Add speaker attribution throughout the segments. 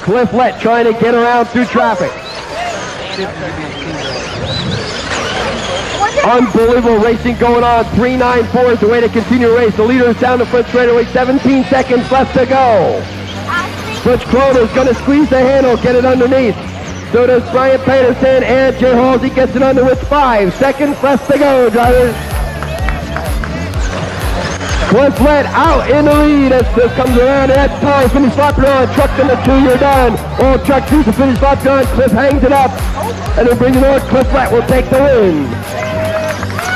Speaker 1: Cliff Lett trying to get around through traffic. Unbelievable racing going on. 3.94 is the way to continue race. The leader is down the front straightaway. 17 seconds left to go. Butch Clover's going to squeeze the handle, get it underneath. So does Brian Patterson, and Jay Halsey gets it under with 5 seconds left to go, drivers. Cliff Lett out in the lead as this comes around. At time, finish lap on. Truck number 2, you're done. All truck 2 to finish lap on. Cliff hangs it up, and then brings it on. Cliff Lett will take the win.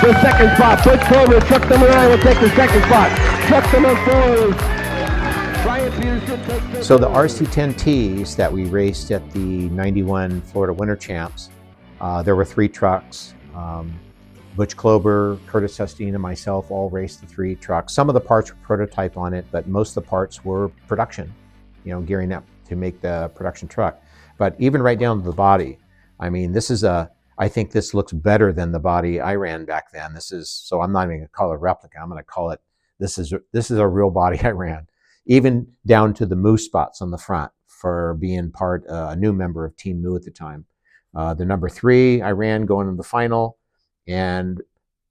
Speaker 1: The second spot, Butch Clover, truck number 9 will take the second spot. Truck number 4 is Brian Peterson.
Speaker 2: So the RC10Ts that we raced at the 91 Florida Winter Champs, there were 3 trucks. Butch Clover, Curtis Hustine, and myself all raced the 3 trucks. Some of the parts were prototype on it, but most of the parts were production, gearing up to make the production truck. But even right down to the body, I mean, I think this looks better than the body I ran back then. So I'm not even gonna call it a replica. I'm gonna call it, this is a real body I ran. Even down to the moose spots on the front for being a new member of Team Moo at the time. The number 3 I ran going into the final, and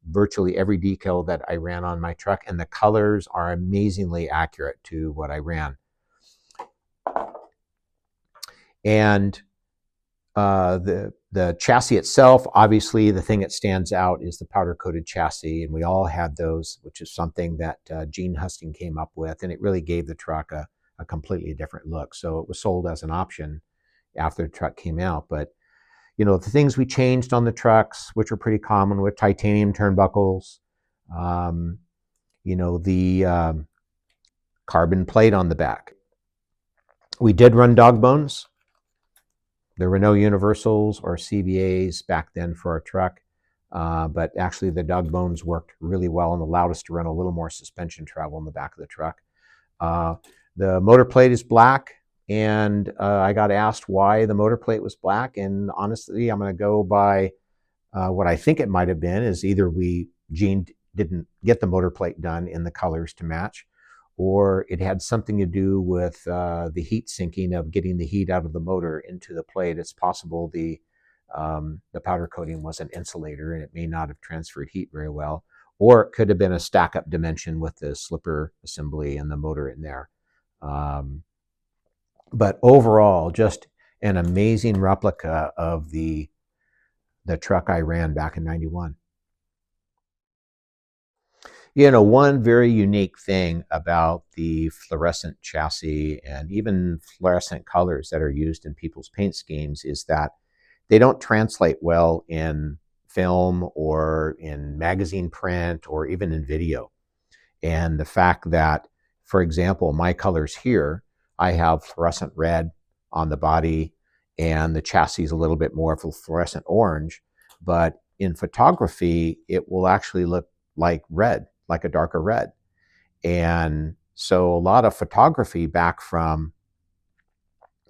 Speaker 2: virtually every decal that I ran on my truck, and the colors are amazingly accurate to what I ran. And the chassis itself, obviously the thing that stands out is the powder coated chassis, and we all had those, which is something that Gene Hustine came up with, and it really gave the truck a completely different look. So it was sold as an option after the truck came out. But the things we changed on the trucks, which are pretty common, with titanium turnbuckles, the carbon plate on the back. We did run dog bones. There were no universals or CVAs back then for our truck, but actually the dog bones worked really well and allowed us to run a little more suspension travel in the back of the truck. The motor plate is black. And I got asked why the motor plate was black, and honestly, I'm going to go by what I think it might have been, is either Gene didn't get the motor plate done in the colors to match, or it had something to do with the heat sinking of getting the heat out of the motor into the plate. It's possible the powder coating was an insulator and it may not have transferred heat very well, or it could have been a stack-up dimension with the slipper assembly and the motor in there. But overall, just an amazing replica of the truck I ran back in 91. One very unique thing about the fluorescent chassis and even fluorescent colors that are used in people's paint schemes is that they don't translate well in film or in magazine print or even in video. And the fact that, for example, my colors here, I have fluorescent red on the body, and the chassis is a little bit more of a fluorescent orange, but in photography, it will actually look like red, like a darker red. And so a lot of photography back from,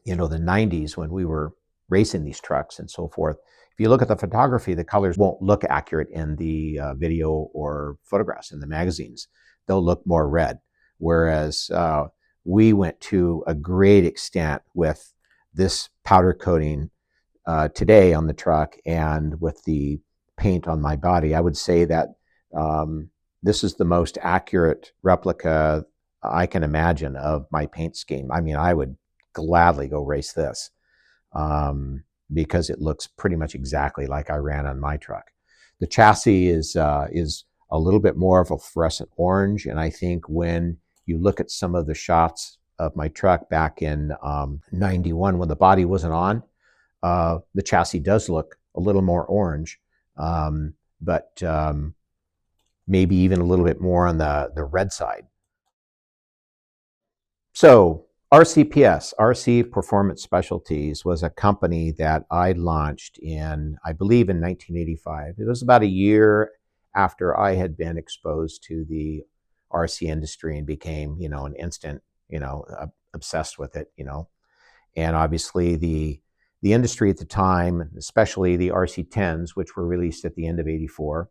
Speaker 2: the 90s when we were racing these trucks and so forth, if you look at the photography, the colors won't look accurate in the video or photographs in the magazines. They'll look more red. Whereas we went to a great extent with this powder coating today on the truck and with the paint on my body. I would say that this is the most accurate replica I can imagine of my paint scheme. I mean, I would gladly go race this because it looks pretty much exactly like I ran on my truck. The chassis is a little bit more of a fluorescent orange, and I think when you look at some of the shots of my truck back in 91 when the body wasn't on, the chassis does look a little more orange, but maybe even a little bit more on the red side. So RCPS, RC Performance Specialties, was a company that I launched in, I believe, in 1985. It was about a year after I had been exposed to the RC industry and became, an instant, obsessed with it, And obviously the industry at the time, especially the RC10s, which were released at the end of '84,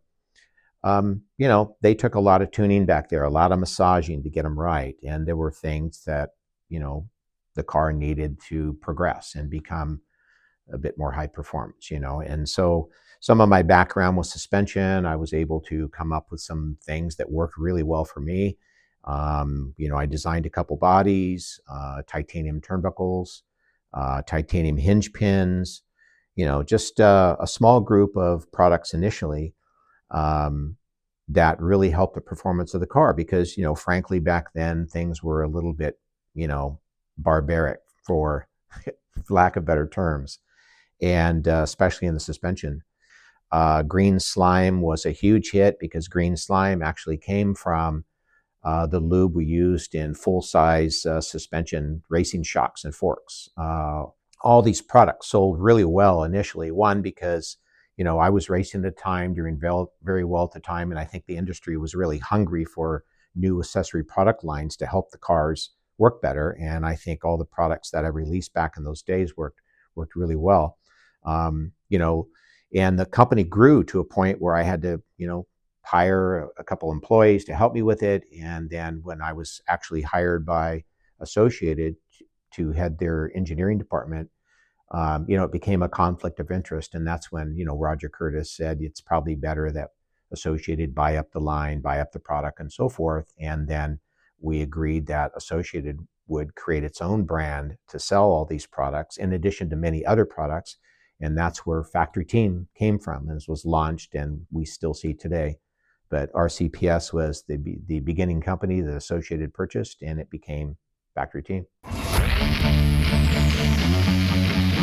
Speaker 2: they took a lot of tuning back there, a lot of massaging to get them right. And there were things that, the car needed to progress and become a bit more high performance, you know. And so some of my background was suspension. I was able to come up with some things that worked really well for me. You know, I designed a couple bodies, titanium turnbuckles, titanium hinge pins, you know, just a small group of products initially that really helped the performance of the car because, you know, frankly, back then things were a little bit, you know, barbaric for lack of better terms, and especially in the suspension. Green slime was a huge hit because green slime actually came from the lube we used in full-size suspension racing shocks and forks. All these products sold really well initially. One, because, you know, I was racing at the time, doing very well at the time, and I think the industry was really hungry for new accessory product lines to help the cars work better. And I think all the products that I released back in those days worked really well. You know, and the company grew to a point where I had to, you know, hire a couple employees to help me with it. And then when I was actually hired by Associated to head their engineering department, you know, it became a conflict of interest. And that's when, you know, Roger Curtis said it's probably better that Associated buy up the line, buy up the product and so forth. And then we agreed that Associated would create its own brand to sell all these products in addition to many other products. And that's where Factory Team came from, and this was launched and we still see today. But RCPS was the beginning company that Associated purchased, and it became Factory Team.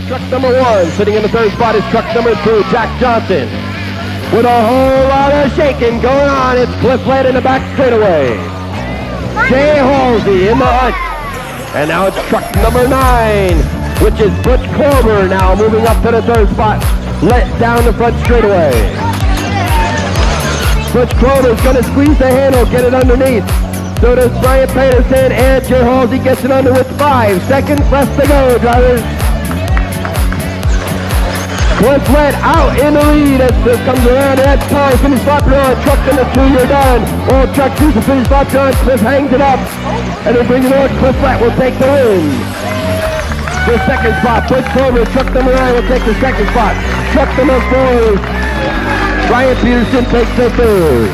Speaker 1: Truck number 1, sitting in the third spot is truck number 2, Jack Johnson. With a whole lot of shaking going on, it's Cliff Lett in the back straightaway. Jay Halsey in the hunt. And now it's truck number 9, which is Butch Clover now moving up to the third spot. Lett down the front straightaway. Butch Clover's going to squeeze the handle, get it underneath. So does Brian Peterson, and Jay Halsey gets it under with 5 seconds left to go, drivers. Cliff Lett out in the lead as this comes around. That's time. Finish lap on. Truck number 2, you're done. Oh, truck 2 to finish lap on. Cliff hangs it up. And then bring it on. Cliff Lett will take the win. The second spot. Butch Clover. Truck number 9 will take the second spot. Truck number 4. Brian Peterson takes the third.